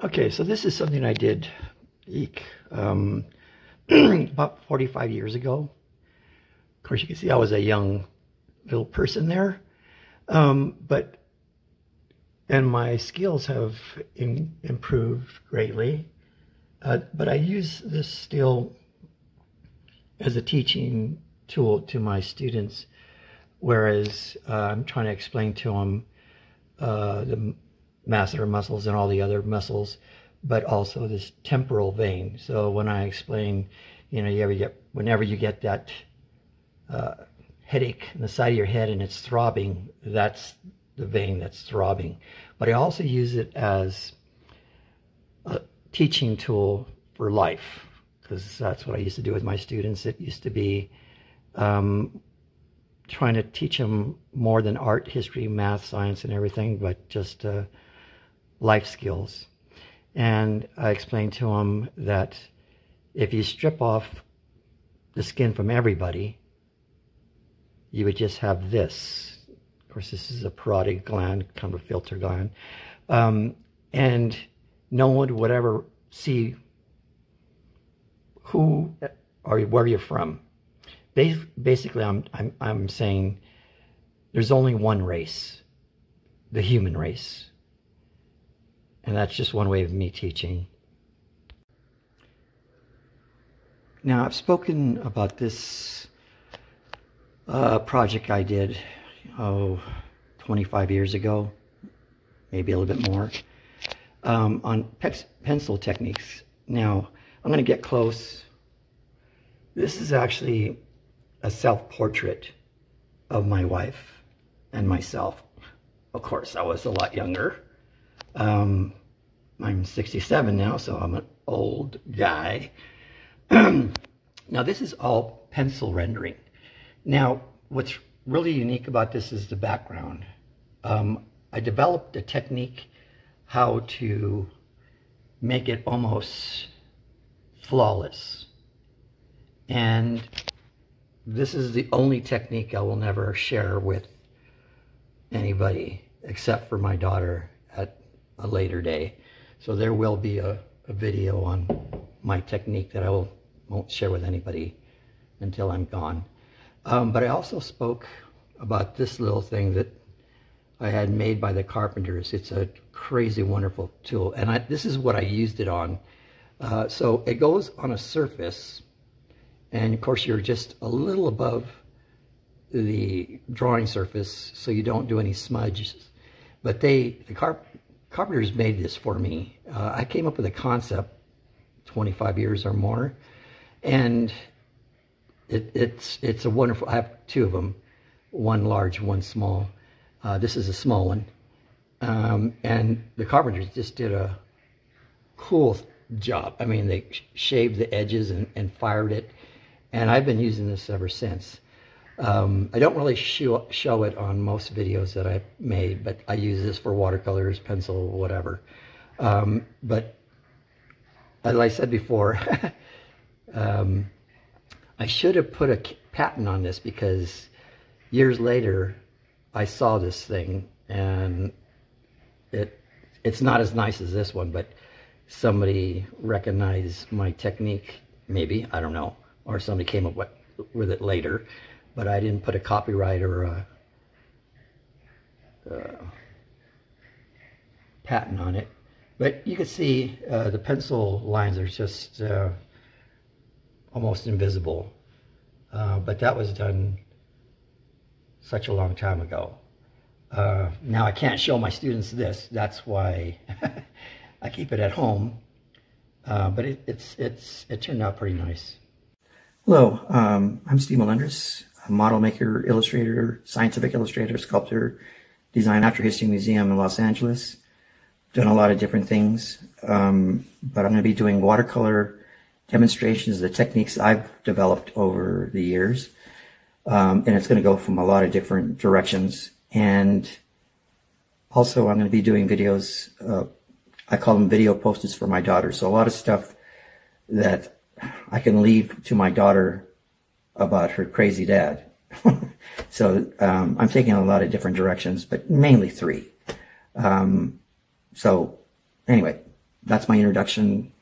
Okay, so this is something I did about 45 years ago. Of course, you can see I was a young little person there, and my skills have improved greatly. But I use this still as a teaching tool to my students, whereas I'm trying to explain to them the masseter muscles and all the other muscles, but also this temporal vein. So when I explain, you know, whenever you get that headache in the side of your head and it's throbbing, that's the vein that's throbbing. But I also use it as a teaching tool for life, because that's what I used to do with my students. It used to be trying to teach them more than art, history, math, science, and everything, but just life skills. And I explained to them that if you strip off the skin from everybody, you would just have this. Of course, this is a parotid gland, kind of a filter gland. And no one would ever see who or where you're from. Basically, I'm saying there's only one race, the human race. And that's just one way of me teaching. Now, I've spoken about this project I did, 25 years ago, maybe a little bit more, on pencil techniques. Now, I'm going to get close. This is actually a self-portrait of my wife and myself. Of course, I was a lot younger. I'm 67 now, so I'm an old guy. Now, this is all pencil rendering. Now, what's really unique about this is the background. I developed a technique how to make it almost flawless. And this is the only technique I will never share with anybody except for my daughter at a later day. So there will be a video on my technique that I won't share with anybody until I'm gone. But I also spoke about this little thing that I had made by the carpenters. It's a crazy wonderful tool, and this is what I used it on. So it goes on a surface, and of course you're just a little above the drawing surface so you don't do any smudges. But the carpenters made this for me. I came up with a concept 25 years or more, and it's a wonderful. I have two of them, one large, one small. This is a small one, and the carpenters just did a cool job. I mean, they shaved the edges and fired it, and I've been using this ever since. I don't really show it on most videos that I've made, but I use this for watercolors, pencil, whatever. But as I said before, I should have put a patent on this, because years later I saw this thing, and it's not as nice as this one, but somebody recognized my technique, maybe, I don't know, or somebody came up with it later. But I didn't put a copyright or a patent on it. But you can see the pencil lines are just almost invisible. But that was done such a long time ago. Now I can't show my students this. That's why I keep it at home. But it turned out pretty nice. Hello, I'm Steve Melendrez, a model maker, illustrator, scientific illustrator, sculptor, design natural history museum in Los Angeles. Done a lot of different things, but I'm going to be doing watercolor demonstrations of the techniques I've developed over the years, and it's going to go from a lot of different directions. And also I'm going to be doing videos, I call them video posters for my daughter, so a lot of stuff that I can leave to my daughter about her crazy dad. So I'm taking a lot of different directions, but mainly three. So anyway, that's my introduction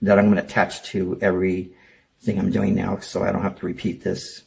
that I'm going to attach to everything I'm doing now, so I don't have to repeat this.